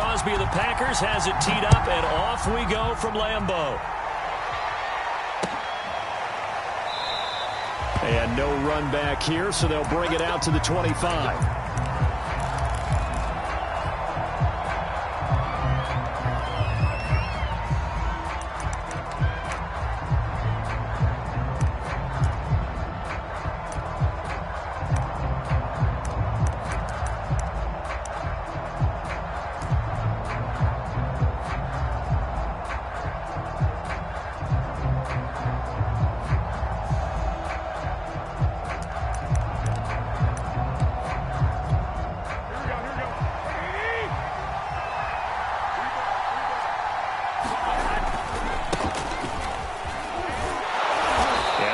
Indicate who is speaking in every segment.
Speaker 1: Crosby of the Packers has it teed up, and off we go from Lambeau. And no run back here, so they'll bring it out to the 25.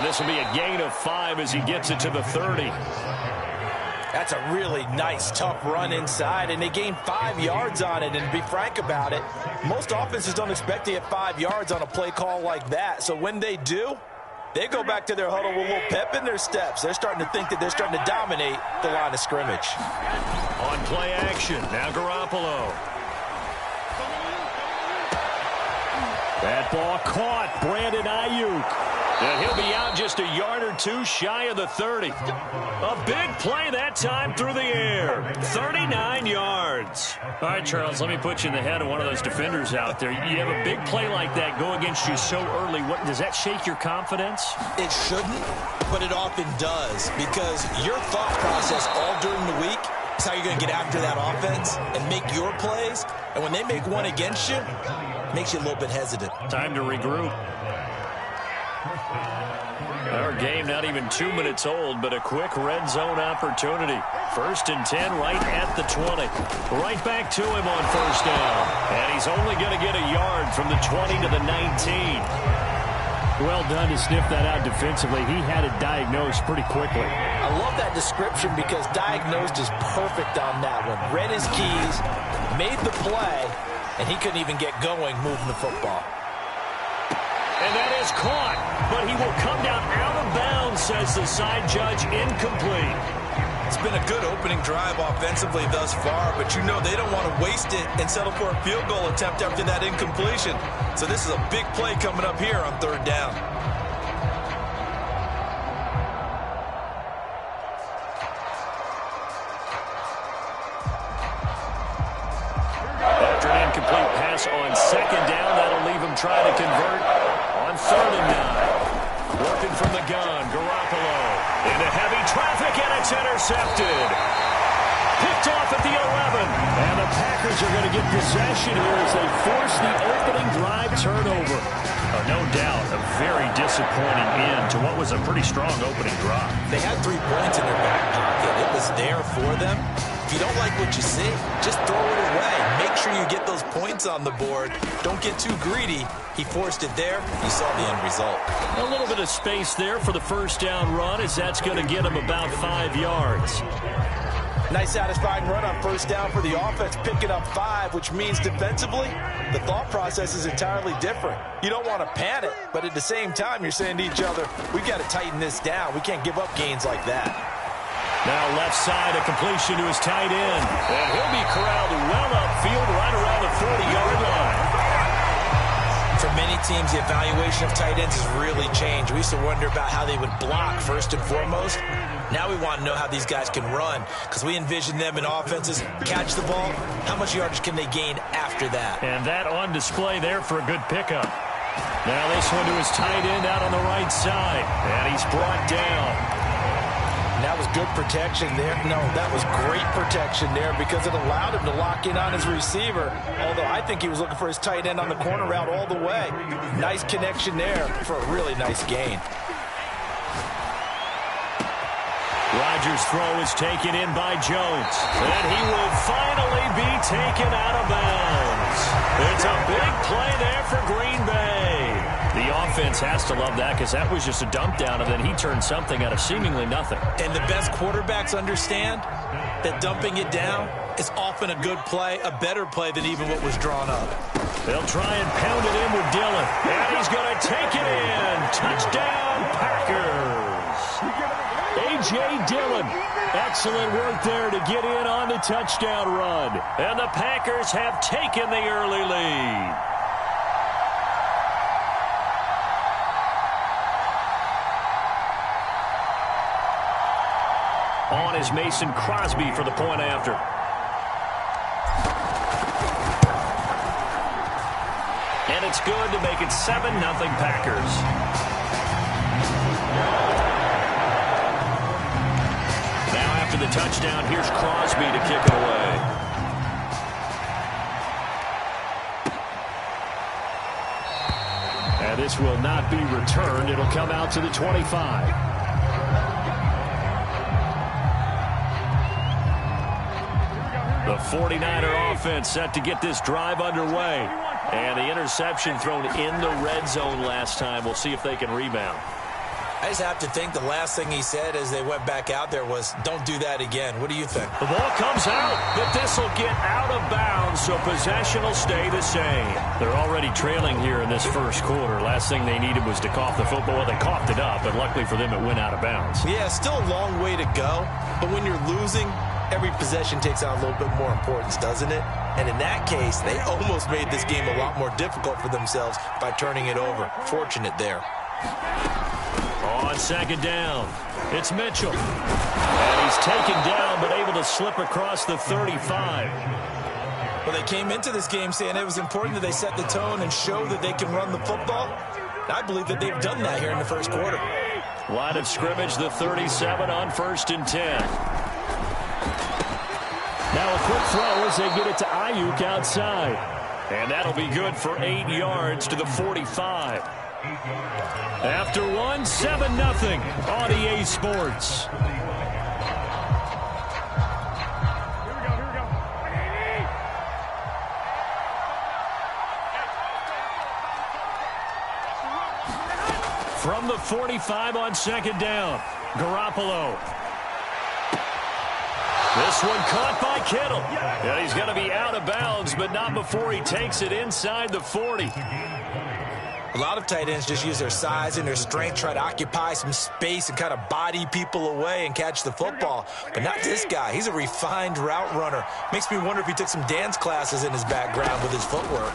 Speaker 1: This will be a gain of 5 as he gets it to the 30.
Speaker 2: That's a really nice, tough run inside, and they gained 5 yards on it. And to be frank about it, most offenses don't expect to get 5 yards on a play call like that. So when they do, they go back to their huddle with a little pep in their steps. They're starting to think that they're starting to dominate the line of scrimmage.
Speaker 1: On play action, now Garoppolo. That ball caught. Brandon Ayuk. And he'll be out just a yard or two shy of the 30. A big play that time through the air. 39 yards. All right, Charles, let me put you in the head of one of those defenders out there. You have a big play like that go against you so early. What, does that shake your confidence?
Speaker 2: It shouldn't, but it often does, because your thought process all during the week is how you're going to get after that offense and make your plays. And when they make one against you, it makes you a little bit hesitant.
Speaker 1: Time to regroup. Our game not even 2 minutes old, but a quick red zone opportunity. 1st and 10 right at the 20. Right back to him on 1st down. And he's only going to get a yard from the 20 to the 19. Well done to sniff that out defensively. He had it diagnosed pretty quickly.
Speaker 2: I love that description because diagnosed is perfect on that one. Read his keys, made the play, and he couldn't even get going moving the football.
Speaker 1: And that is caught, but he will come down out of bounds, says the side judge, incomplete.
Speaker 3: It's been a good opening drive offensively thus far, but you know they don't want to waste it and settle for a field goal attempt after that incompletion. So this is a big play coming up here on 3rd down.
Speaker 1: After an incomplete pass on 2nd down, that'll leave him trying to convert on 3rd and 9. Working from the gun, Garoppolo into heavy traffic, and it's intercepted. Picked off at the 11. And the Packers are going to get possession here as they force the opening drive turnover. No doubt, a very disappointing end to what was a pretty strong opening drive.
Speaker 2: They had 3 points in their back pocket. It was there for them. If you don't like what you see, just throw it away. Make sure you get those points on the board. Don't get too greedy. He forced it there. You saw the end result.
Speaker 1: A little bit of space there for the 1st down run, as that's going to get him about 5 yards.
Speaker 2: Nice satisfying run on 1st down for the offense, picking up 5, which means defensively, the thought process is entirely different. You don't want to panic, but at the same time, you're saying to each other, we've got to tighten this down. We can't give up gains like that.
Speaker 1: Now left side, a completion to his tight end. And he'll be corralled well upfield right around the 40-yard line.
Speaker 2: For many teams, the evaluation of tight ends has really changed. We used to wonder about how they would block first and foremost. Now we want to know how these guys can run, because we envision them in offenses catch the ball. How much yardage can they gain after that?
Speaker 1: And that on display there for a good pickup. Now this one to his tight end out on the right side. And he's brought down.
Speaker 2: That was good protection there. No, that was great protection there because it allowed him to lock in on his receiver. Although I think he was looking for his tight end on the corner route all the way. Nice connection there for a really nice gain.
Speaker 1: Rodgers' throw is taken in by Jones. And he will finally be taken out of bounds. It's a big play there for Green Bay. The offense has to love that because that was just a dump down, and then he turned something out of seemingly nothing.
Speaker 2: And the best quarterbacks understand that dumping it down is often a good play, a better play than even what was drawn up.
Speaker 1: They'll try and pound it in with Dillon. And he's going to take it in. Touchdown, Packers. A.J. A.J. Dillon. Excellent work there to get in on the touchdown run. And the Packers have taken the early lead. On is Mason Crosby for the point after. And it's good to make it 7-0 Packers. Now after the touchdown, here's Crosby to kick it away. And this will not be returned. It'll come out to the 25. The 49er offense set to get this drive underway. And the interception thrown in the red zone last time. We'll see if they can rebound.
Speaker 2: I just have to think the last thing he said as they went back out there was, don't do that again. What do you think?
Speaker 1: The ball comes out, but this will get out of bounds, so possession will stay the same. They're already trailing here in this first quarter. Last thing they needed was to cough the football. Well, they coughed it up, but luckily for them, it went out of bounds.
Speaker 2: Yeah, still a long way to go, but when you're losing, every possession takes on a little bit more importance, doesn't it? And in that case, they almost made this game a lot more difficult for themselves by turning it over. Fortunate there.
Speaker 1: On second down, it's Mitchell. And he's taken down, but able to slip across the 35.
Speaker 2: Well, they came into this game saying it was important that they set the tone and show that they can run the football. I believe that they've done that here in the first quarter.
Speaker 1: Line of scrimmage, the 37 on 1st and 10. Now a quick throw as they get it to Ayuk outside. And that'll be good for 8 yards to the 45. After one, 7-0 on EA Sports. From the 45 on second down, Garoppolo. This one caught by Kittle. And he's going to be out of bounds, but not before he takes it inside the 40.
Speaker 2: A lot of tight ends just use their size and their strength, try to occupy some space and kind of body people away and catch the football. But not this guy. He's a refined route runner. Makes me wonder if he took some dance classes in his background with his footwork.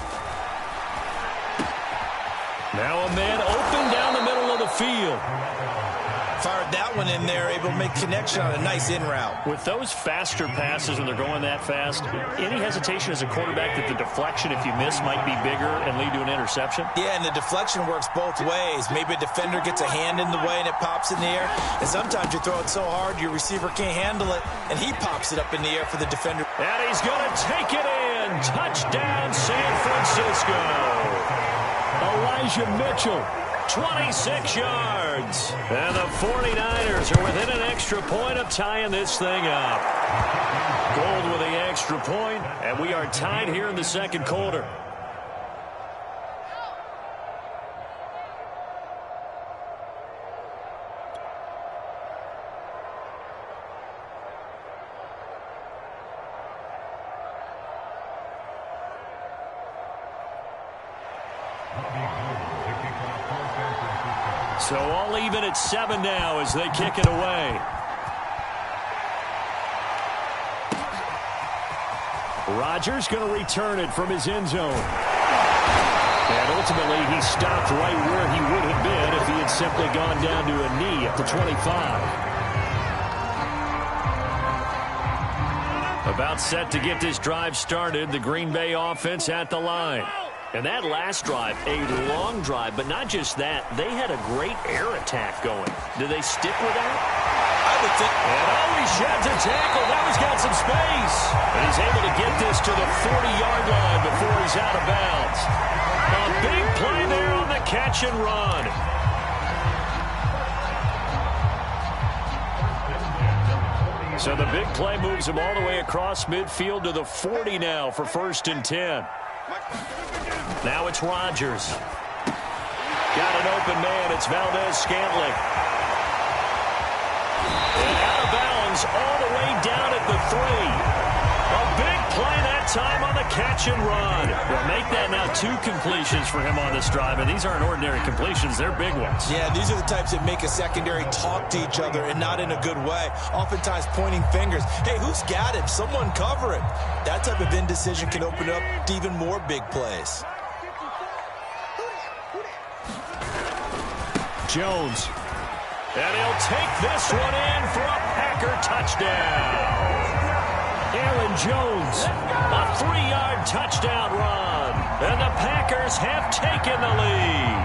Speaker 1: Now a man open down the middle of the field.
Speaker 2: Fired that one in there, able to make connection on a nice in route.
Speaker 1: With those faster passes when they're going that fast, any hesitation as a quarterback that the deflection, if you miss, might be bigger and lead to an interception?
Speaker 2: Yeah, and the deflection works both ways. Maybe a defender gets a hand in the way and it pops in the air. And sometimes you throw it so hard your receiver can't handle it, and he pops it up in the air for the defender.
Speaker 1: And he's going to take it in. Touchdown, San Francisco. Elijah Mitchell. 26 yards. And the 49ers are within an extra point of tying this thing up. Gold with the extra point, and we are tied here in the second quarter. So all even at 7 now as they kick it away. Rodgers going to return it from his end zone. And ultimately he stopped right where he would have been if he had simply gone down to a knee at the 25. About set to get this drive started, the Green Bay offense at the line. And that last drive, a long drive, but not just that. They had a great air attack going. Do they stick with that?
Speaker 2: I would think.
Speaker 1: And he sheds a tackle. Now he's got some space. And he's able to get this to the 40-yard line before he's out of bounds. A big play there on the catch and run. So the big play moves him all the way across midfield to the 40 now for 1st and 10. Now it's Rodgers. Got an open man. It's Valdez-Scantling. And out of bounds all the way down at the 3. A big play that time on the catch and run. Well, make that now 2 completions for him on this drive, and these aren't ordinary completions. They're big ones.
Speaker 2: Yeah, these are the types that make a secondary talk to each other and not in a good way. Oftentimes pointing fingers. Hey, who's got him? Someone cover him. That type of indecision can open up to even more big plays.
Speaker 1: Jones. And he'll take this one in for a Packer touchdown. Aaron Jones, a 3-yard touchdown run. And the Packers have taken the lead.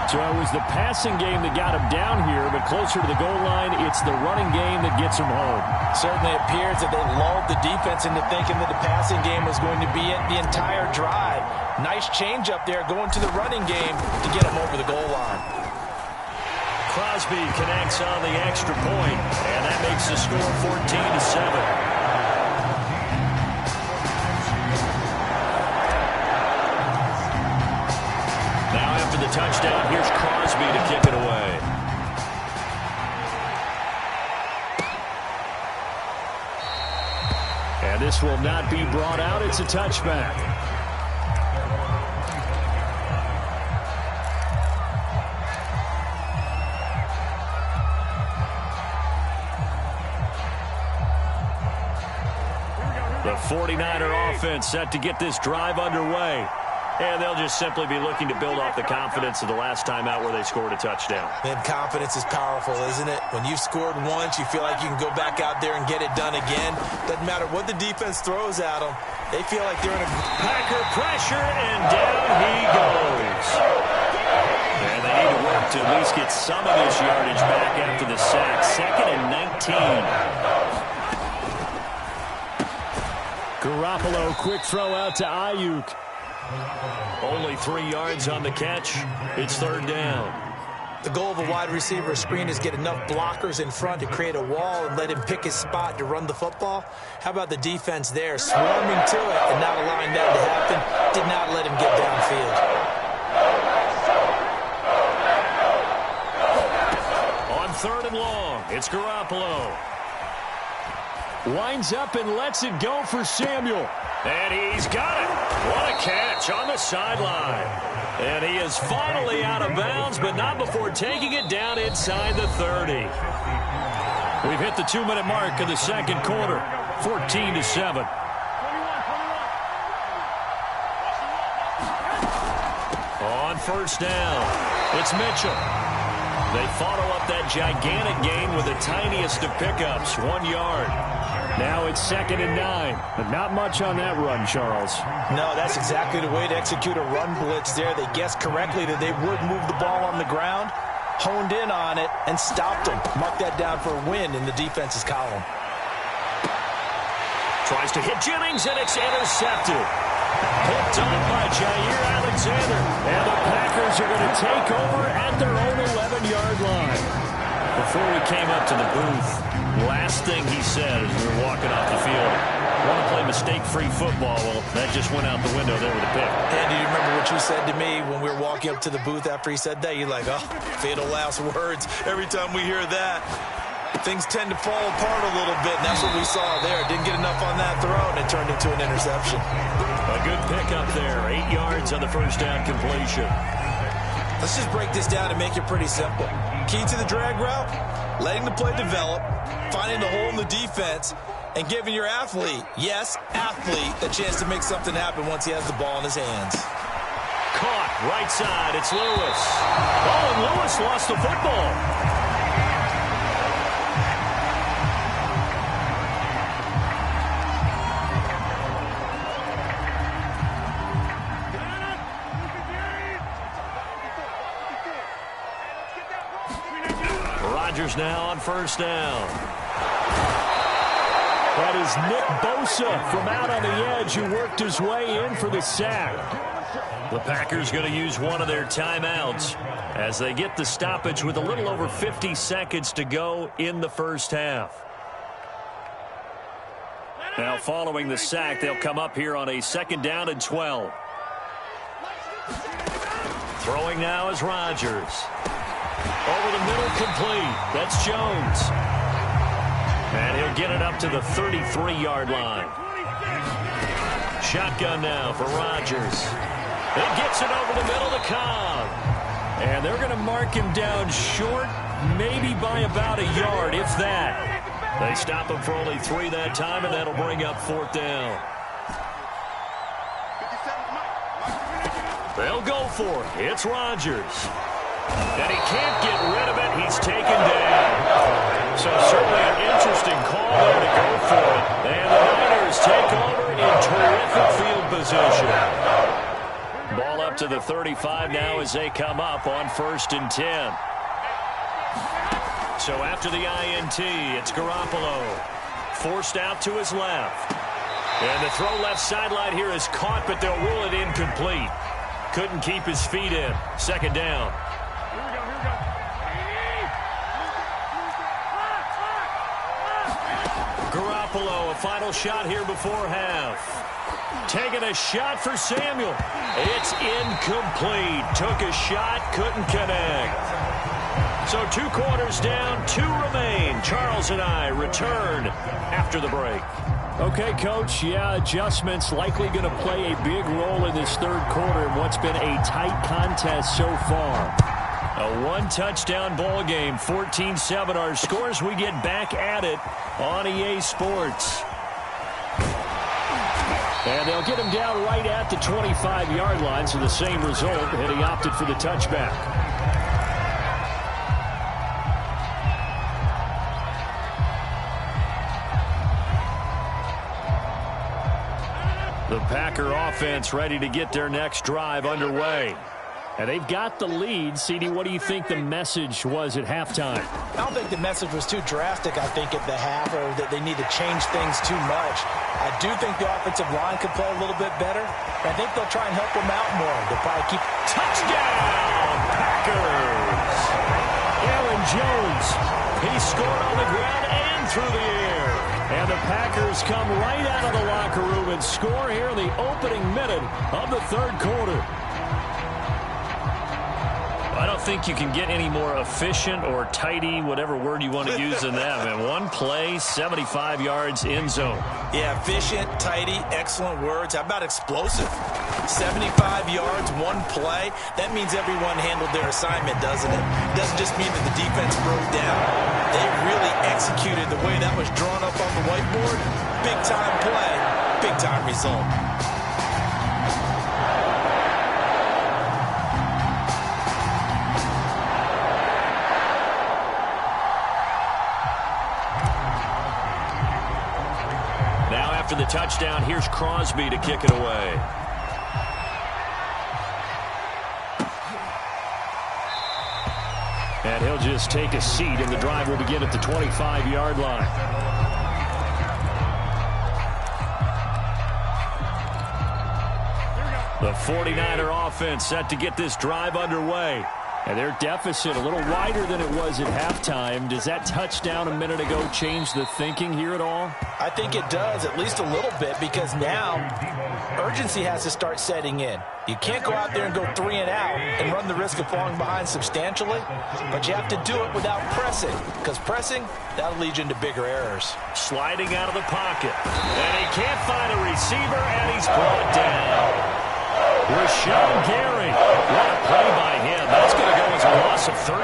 Speaker 1: So it was the passing game that got him down here, but closer to the goal line, it's the running game that gets him home.
Speaker 2: Certainly appears that they lulled the defense into thinking that the passing game was going to be it the entire drive. Nice change up there going to the running game to get him over the goal line.
Speaker 1: Crosby connects on the extra point, and that makes the score 14-7. After the touchdown, here's Crosby to kick it away. And this will not be brought out. It's a touchback. The 49er offense set to get this drive underway. And they'll just simply be looking to build off the confidence of the last time out where they scored a touchdown.
Speaker 2: And confidence is powerful, isn't it? When you've scored once, you feel like you can go back out there and get it done again. Doesn't matter what the defense throws at them. They feel like they're in a...
Speaker 1: Packer pressure, and down he goes. And they need to work to at least get some of this yardage back after the sack. 2nd and 19. Garoppolo, quick throw out to Ayuk. Only 3 yards on the catch. It's 3rd down.
Speaker 2: The goal of a wide receiver screen is get enough blockers in front to create a wall and let him pick his spot to run the football. How about the defense there, swarming to it and not allowing that to happen? Did not let him get downfield.
Speaker 1: On 3rd and long, it's Garoppolo. Winds up and lets it go for Samuel. And he's got it. What a catch on the sideline. And he is finally out of bounds, but not before taking it down inside the 30. We've hit the 2-minute mark of the 2nd quarter. 14-7. On 1st down, it's Mitchell. They follow up that gigantic gain with the tiniest of pickups, 1 yard. Now it's 2nd and 9. But not much on that run, Charles.
Speaker 2: No, that's exactly the way to execute a run blitz there. They guessed correctly that they would move the ball on the ground, honed in on it, and stopped them. Mark that down for a win in the defense's column.
Speaker 1: Tries to hit Jennings, and it's intercepted. Picked up by Jair Alexander. And the Packers are going to take over at their own 11-yard line. Before we came up to the booth, last thing he said as we were walking off the field, want to play mistake-free football. Well, that just went out the window there with a pick.
Speaker 2: And do you remember what you said to me when we were walking up to the booth after he said that? You're like, oh, fatal last words. Every time we hear that, things tend to fall apart a little bit, and that's what we saw there. Didn't get enough on that throw, and it turned into an interception.
Speaker 1: A good pickup there. 8 yards on the 1st down completion.
Speaker 2: Let's just break this down and make it pretty simple. Key to the drag route, letting the play develop, finding the hole in the defense, and giving your athlete, yes, athlete, a chance to make something happen once he has the ball in his hands.
Speaker 1: Caught, right side, it's Lewis. Oh, and Lewis lost the football. Rodgers now on 1st down. That is Nick Bosa from out on the edge who worked his way in for the sack. The Packers going to use one of their timeouts as they get the stoppage with a little over 50 seconds to go in the 1st half. Now following the sack, they'll come up here on a 2nd down and 12. Throwing now is Rodgers. Over the middle, complete. That's Jones. And he'll get it up to the 33-yard line. Shotgun now for Rodgers. He gets it over the middle to Cobb. And they're going to mark him down short, maybe by about a yard, if that. They stop him for only 3 that time, and that'll bring up 4th down. They'll go for it. It's Rodgers. And he can't get rid of it. He's taken down. So certainly an interesting call there to go for it. And the Niners take over in terrific field position. Ball up to the 35 now as they come up on 1st and 10. So after the INT, it's Garoppolo. Forced out to his left. And the throw left sideline here is caught, but they'll rule it incomplete. Couldn't keep his feet in. 2nd down. Garoppolo, a final shot here before half. Taking a shot for Samuel. It's incomplete. Took a shot, couldn't connect. So 2 quarters down, 2 remain. Charles and I return after the break. Okay, Coach, yeah, adjustments likely going to play a big role in this 3rd quarter in what's been a tight contest so far. A 1-touchdown ball game, 14-7 our scores. We get back at it on EA Sports. And they'll get him down right at the 25-yard line, so the same result, and he opted for the touchback. The Packer offense ready to get their next drive underway. And they've got the lead. CD, what do you think the message was at halftime?
Speaker 2: I don't think the message was too drastic, I think, at the half, or that they need to change things too much. I do think the offensive line could play a little bit better. I think they'll try and help them out more. They'll probably keep...
Speaker 1: Touchdown, Packers! Aaron Jones, he scored on the ground and through the air. And the Packers come right out of the locker room and score here in the opening minute of the 3rd quarter. I don't think you can get any more efficient or tidy, whatever word you want to use in that. Man, 1 play, 75 yards, end zone.
Speaker 3: Yeah, efficient, tidy, excellent words. How about explosive? 75 yards, 1 play. That means everyone handled their assignment, doesn't it? It doesn't just mean that the defense broke down. They really executed the way that was drawn up on the whiteboard. Big-time play, big-time result.
Speaker 1: After the touchdown, here's Crosby to kick it away. And he'll just take a seat, and the drive will begin at the 25-yard line. The 49er offense set to get this drive underway. And their deficit a little wider than it was at halftime. Does that touchdown a minute ago change the thinking here at all?
Speaker 2: I think it does, at least a little bit, because now urgency has to start setting in. You can't go out there and go 3 and out and run the risk of falling behind substantially, but you have to do it without pressing, because pressing, that'll lead you into bigger errors.
Speaker 1: Sliding out of the pocket, and he can't find a receiver, and he's brought down. Rashawn Gary, what a play by him. That's going to go as a loss of 13.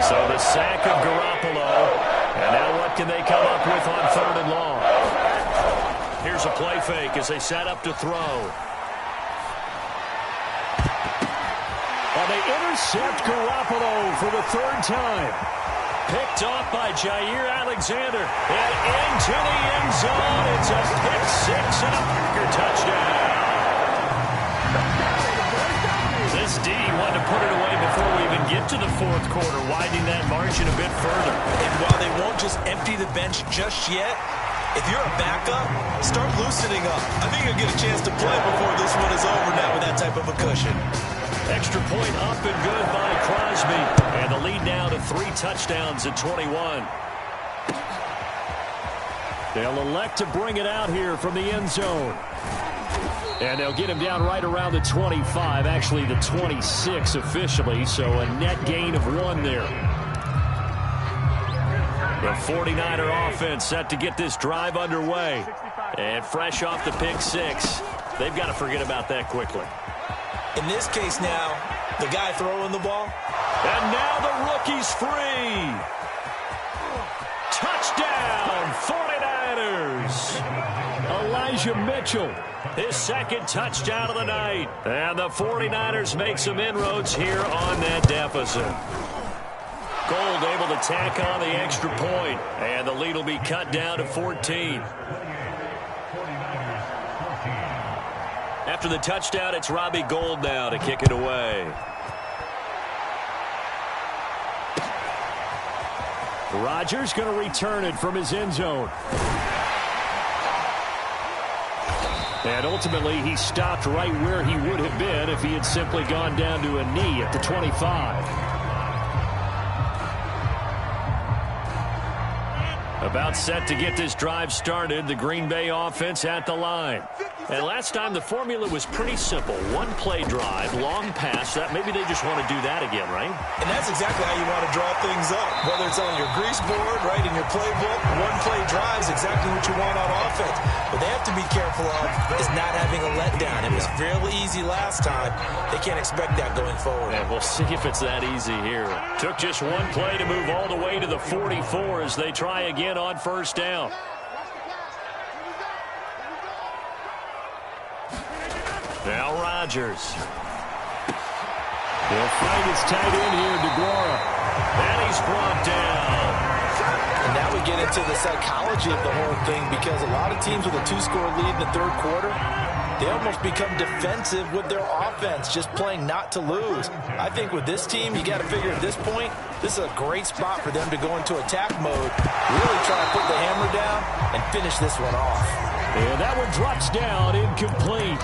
Speaker 1: So the sack of Garoppolo, and now what can they come up with on 3rd and long? Here's a play fake as they set up to throw. And they intercept Garoppolo for the 3rd time. Picked off by Jair Alexander. And into the end zone. It's a pick 6 and a Packer touchdown. This D wanted to put it away before we even get to the 4th quarter, widening that margin a bit further.
Speaker 3: And while they won't just empty the bench just yet, if you're a backup, start loosening up. I think you'll get a chance to play before this one is over now with that type of a cushion.
Speaker 1: Extra point up and good by Crosby. And the lead now to 3 touchdowns at 21. They'll elect to bring it out here from the end zone. And they'll get him down right around the 25, actually the 26 officially, so a net gain of 1 there. The 49er offense set to get this drive underway. And fresh off the pick 6, they've got to forget about that quickly.
Speaker 3: In this case now, the guy throwing the ball.
Speaker 1: And now the rookie's free. Touchdown, 49ers. Elijah Mitchell, his second touchdown of the night. And the 49ers make some inroads here on that deficit. Gold able to tack on the extra point. And the lead will be cut down to 14. After the touchdown, it's Robbie Gould now to kick it away. Rodgers going to return it from his end zone. And ultimately, he stopped right where he would have been if he had simply gone down to a knee at the 25. About set to get this drive started, the Green Bay offense at the line. And last time, the formula was pretty simple. One-play drive, long pass. That maybe they just want to do that again, right?
Speaker 3: And that's exactly how you want to draw things up. Whether it's on your grease board, right, in your playbook, one-play drive is exactly what you want on offense. What they have to be careful of is not having a letdown. It was fairly easy last time. They can't expect that going forward.
Speaker 1: And we'll see if it's that easy here. Took just one play to move all the way to the 44 as they try again on first down. Now Rodgers. He'll find his tight end here, DeGuara. And he's brought down.
Speaker 2: And now we get into the psychology of the whole thing, because a lot of teams with a 2-score lead in the third quarter, they almost become defensive with their offense, just playing not to lose. I think with this team, you got to figure at this point, this is a great spot for them to go into attack mode, really try to put the hammer down and finish this one off.
Speaker 1: And that one drops down, incomplete.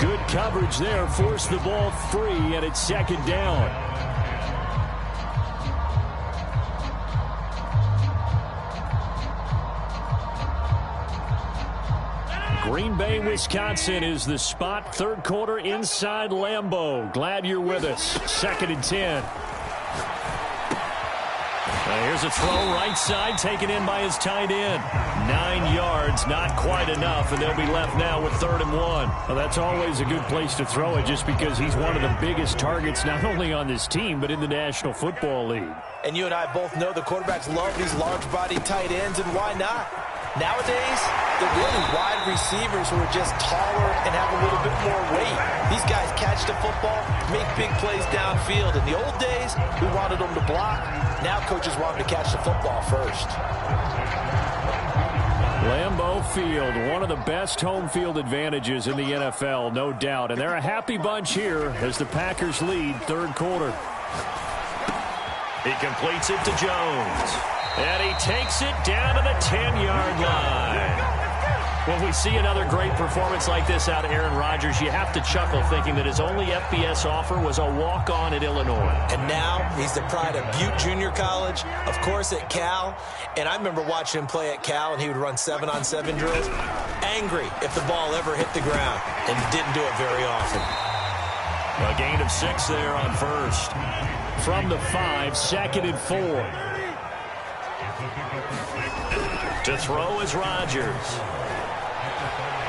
Speaker 1: Good coverage there, forced the ball free, and it's second down. Green Bay, Wisconsin is the spot. Third quarter inside Lambeau. Glad you're with us. 2nd and 10. Here's a throw right side, taken in by his tight end. 9 yards, not quite enough, and they'll be left now with 3rd and 1. Well, that's always a good place to throw it, just because he's one of the biggest targets not only on this team, but in the National Football League.
Speaker 2: And you and I both know the quarterbacks love these large-bodied tight ends, and why not? Nowadays, they're really wide receivers who are just taller and have a little bit more weight. These guys catch the football, make big plays downfield. In the old days, we wanted them to block. Now coaches want them to catch the football first.
Speaker 1: Lambeau Field, one of the best home field advantages in the NFL, no doubt. And they're a happy bunch here as the Packers lead third quarter. He completes it to Jones. And he takes it down to the 10-yard line. When we see another great performance like this out of Aaron Rodgers, you have to chuckle thinking that his only FBS offer was a walk-on at Illinois.
Speaker 3: And now he's the pride of Butte Junior College, of course at Cal. And I remember watching him play at Cal, and he would run 7-on-7 drills. Angry if the ball ever hit the ground, and didn't do it very often.
Speaker 1: A gain of 6 there on first. From the 5, 2nd and 4. To throw is Rodgers.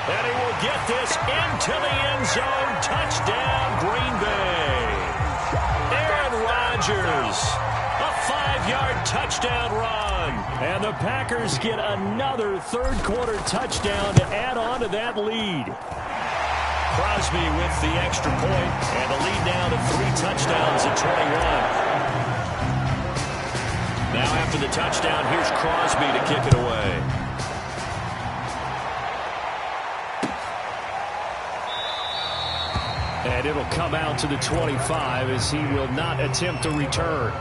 Speaker 1: And he will get this into the end zone. Touchdown, Green Bay. Aaron Rodgers, a 5-yard touchdown run. And the Packers get another third-quarter touchdown to add on to that lead. Crosby with the extra point, and the lead now to 3 touchdowns at 21. Now after the touchdown, here's Crosby to kick it away. And it'll come out to the 25 as he will not attempt to return.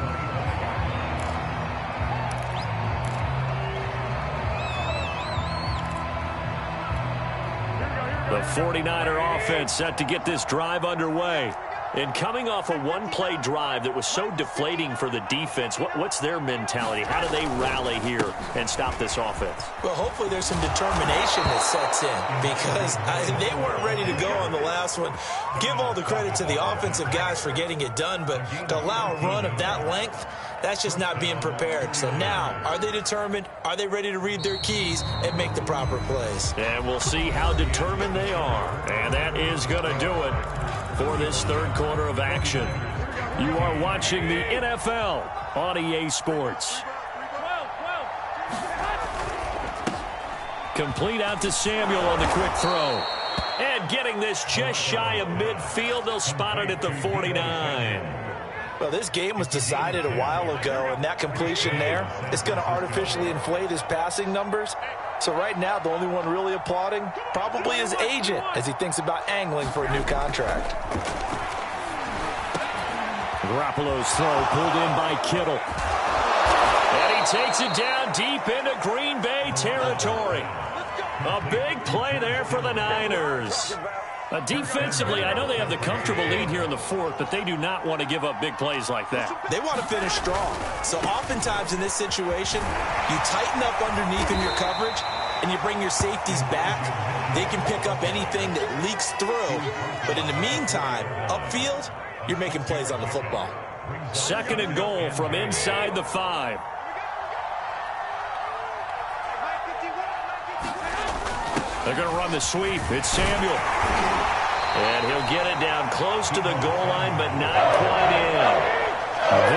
Speaker 1: The 49er offense set to get this drive underway. And coming off a one-play drive that was so deflating for the defense, what's their mentality? How do they rally here and stop this offense?
Speaker 3: Well, hopefully there's some determination that sets in because they weren't ready to go on the last one. Give all the credit to the offensive guys for getting it done, but to allow a run of that length, that's just not being prepared. So now, are they determined? Are they ready to read their keys and make the proper plays?
Speaker 1: And we'll see how determined they are. And that is going to do it for this third quarter of action. You are watching the NFL on EA Sports. Complete out to Samuel on the quick throw. And getting this just shy of midfield, they'll spot it at the 49.
Speaker 2: Well, this game was decided a while ago, and that completion there is going to artificially inflate his passing numbers. So right now, the only one really applauding probably his agent as he thinks about angling for a new contract.
Speaker 1: Garoppolo's throw pulled in by Kittle. And he takes it down deep into Green Bay territory. A big play there for the Niners. Defensively, I know they have the comfortable lead here in the fourth, but they do not want to give up big plays like that.
Speaker 3: They want to finish strong. So oftentimes in this situation, you tighten up underneath in your coverage, and you bring your safeties back. They can pick up anything that leaks through. But in the meantime, upfield, you're making plays on the football.
Speaker 1: Second and goal from inside the 5. They're going to run the sweep. It's Samuel. And he'll get it down close to the goal line, but not quite in.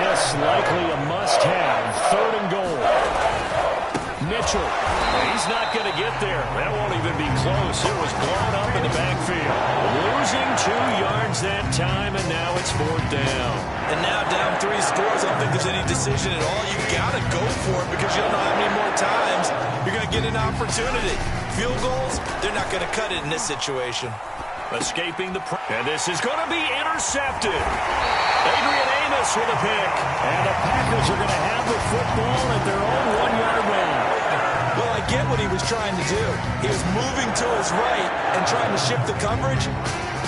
Speaker 1: This likely a must-have. Third and goal. Mitchell. He's not going to get there. That won't even be close. It was blown up in the backfield. Losing 2 yards that time, and now it's fourth down.
Speaker 3: And now down 3 scores. I don't think there's any decision at all. You've got to go for it because you don't know how many more times you're going to get an opportunity. Field goals, they're not going to cut it in this situation.
Speaker 1: Escaping the and this is going to be intercepted. Adrian Amos with a pick. And the Packers are going to have the football at their own 1-yard line.
Speaker 3: Well, I get what he was trying to do. He was moving to his right and trying to shift the coverage,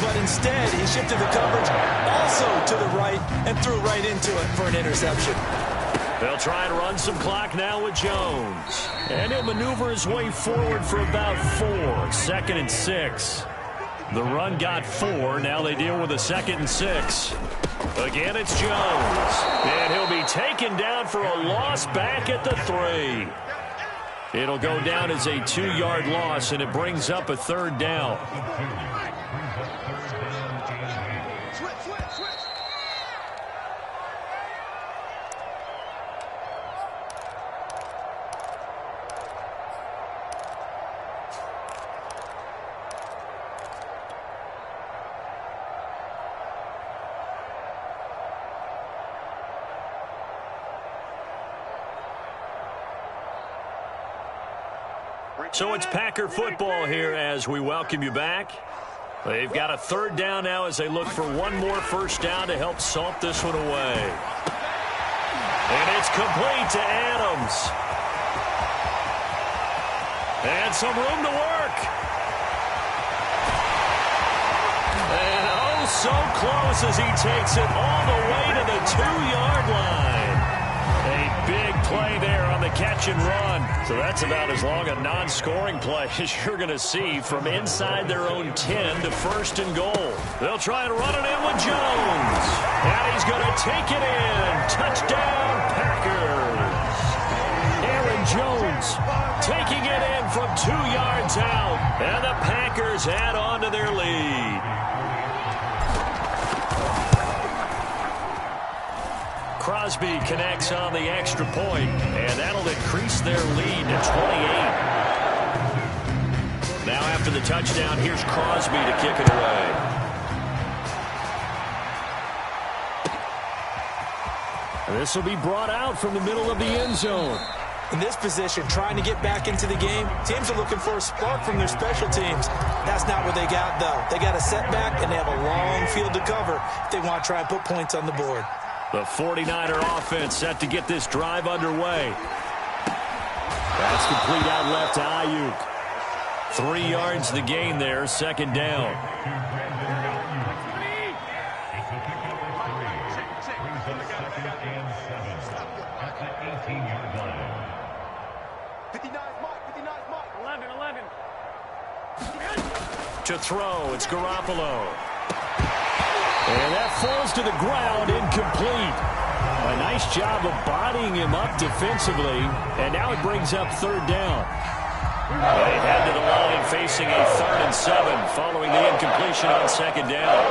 Speaker 3: but instead he shifted the coverage also to the right and threw right into it for an interception.
Speaker 1: They'll try and run some clock now with Jones. And he'll maneuver his way forward for about 4. Second and 6. The run got 4. Now they deal with a second and 6. Again, it's Jones. And he'll be taken down for a loss back at the 3. It'll go down as a 2-yard loss, and it brings up a third down. So it's Packer football here as we welcome you back. They've got a third down now as they look for one more first down to help salt this one away. And it's complete to Adams. And some room to work. And oh, so close as he takes it all the way to the 2-yard line. A big play there on the catch and run. So that's about as long a non-scoring play as you're going to see from inside their own 10 to first and goal. They'll try and run it in with Jones. And he's going to take it in. Touchdown, Packers. Aaron Jones taking it in from 2 yards out. And the Packers add on to their lead. Crosby connects on the extra point, and that'll increase their lead to 28. Now after the touchdown, here's Crosby to kick it away. This will be brought out from the middle of the end zone.
Speaker 3: In this position, trying to get back into the game, teams are looking for a spark from their special teams. That's not what they got, though. They got a setback, and they have a long field to cover if they want to try and put points on the board.
Speaker 1: The 49er offense set to get this drive underway. That's complete out left to Ayuk. 3 yards the gain there, second down.
Speaker 4: At the 18-yard line.
Speaker 5: 59's Mike. 59's Mike.
Speaker 6: 11.
Speaker 1: To throw, it's Garoppolo. And that falls to the ground, incomplete. A nice job of bodying him up defensively, and now it brings up third down. They head to the line facing a 3rd and 7 following the incompletion on second down.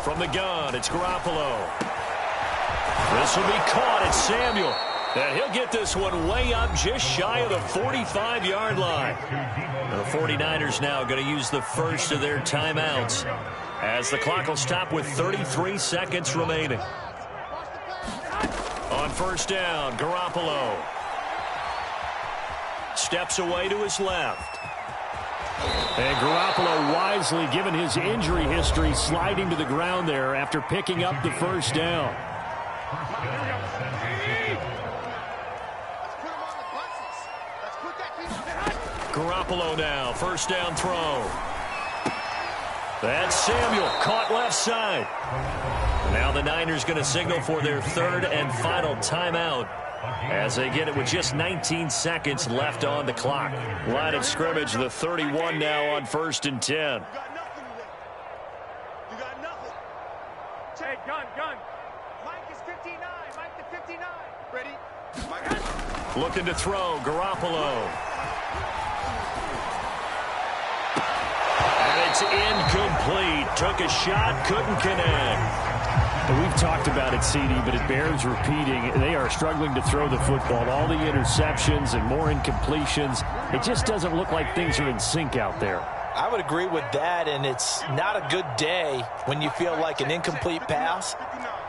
Speaker 1: From the gun, it's Garoppolo. This will be caught. It's Samuel. And he'll get this one way up just shy of the 45-yard line. The 49ers now going to use the first of their timeouts as the clock will stop with 33 seconds remaining. On first down, Garoppolo steps away to his left. And Garoppolo, wisely given his injury history, sliding to the ground there after picking up the first down. Garoppolo now, first down throw. That's Samuel, caught left side. Now the Niners going to signal for their 3rd and final timeout as they get it with just 19 seconds left on the clock. Line of scrimmage, the 31 now on 1st and 10.
Speaker 5: You got nothing.
Speaker 6: Hey, gun.
Speaker 5: Mike is 59. Mike to 59. Ready? Mike.
Speaker 1: Looking to throw, Garoppolo. And it's incomplete. Took a shot, couldn't connect.
Speaker 7: We've talked about it, CD, but it bears repeating. They are struggling to throw the football. All the interceptions and more incompletions. It just doesn't look like things are in sync out there.
Speaker 2: I would agree with that, and it's not a good day when you feel like an incomplete pass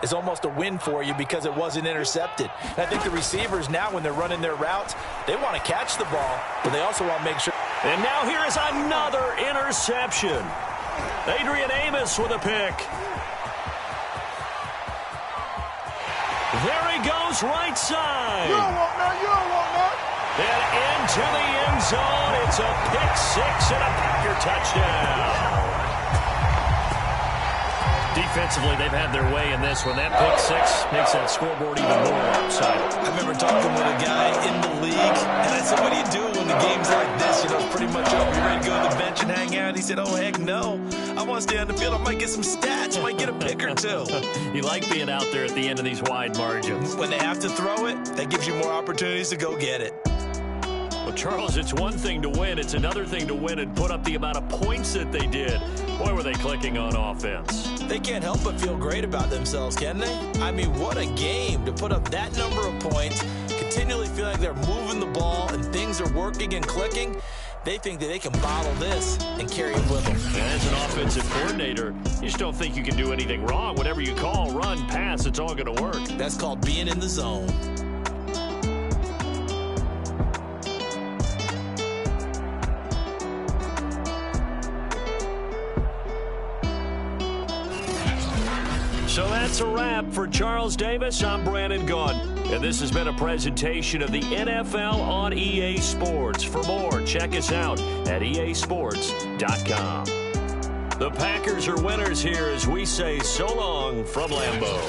Speaker 2: is almost a win for you because it wasn't intercepted. And I think the receivers now, when they're running their routes, they want to catch the ball, but they also want to make sure.
Speaker 1: And now here is another interception. Adrian Amos with a pick. There he goes, right side.
Speaker 5: You don't want that.
Speaker 1: And into the end zone. It's a pick 6 and a Packer touchdown. Defensively, they've had their way in this one. That pick 6 makes that scoreboard even more lopsided.
Speaker 3: I remember talking with a guy in the league, and I said, what do you do when the game's like this? You know, it's pretty much over. You ready to go to the bench and hang out? He said, oh, heck no. I want to stay on the field. I might get some stats. I might get a pick or two.
Speaker 1: You like being out there at the end of these wide margins.
Speaker 3: When they have to throw it, that gives you more opportunities to go get it.
Speaker 1: Well, Charles, it's one thing to win. It's another thing to win and put up the amount of points that they did. Boy, were they clicking on offense.
Speaker 3: They can't help but feel great about themselves, can they? I mean, what a game to put up that number of points, continually feel like they're moving the ball and things are working and clicking. They think that they can bottle this and carry it with them.
Speaker 1: And as an offensive coordinator, you just don't think you can do anything wrong. Whatever you call, run, pass, it's all going to work.
Speaker 3: That's called being in the zone.
Speaker 1: So that's a wrap for Charles Davis. I'm Brandon Gaudin, and this has been a presentation of the NFL on EA Sports. For more, check us out at easports.com. The Packers are winners here as we say so long from Lambeau.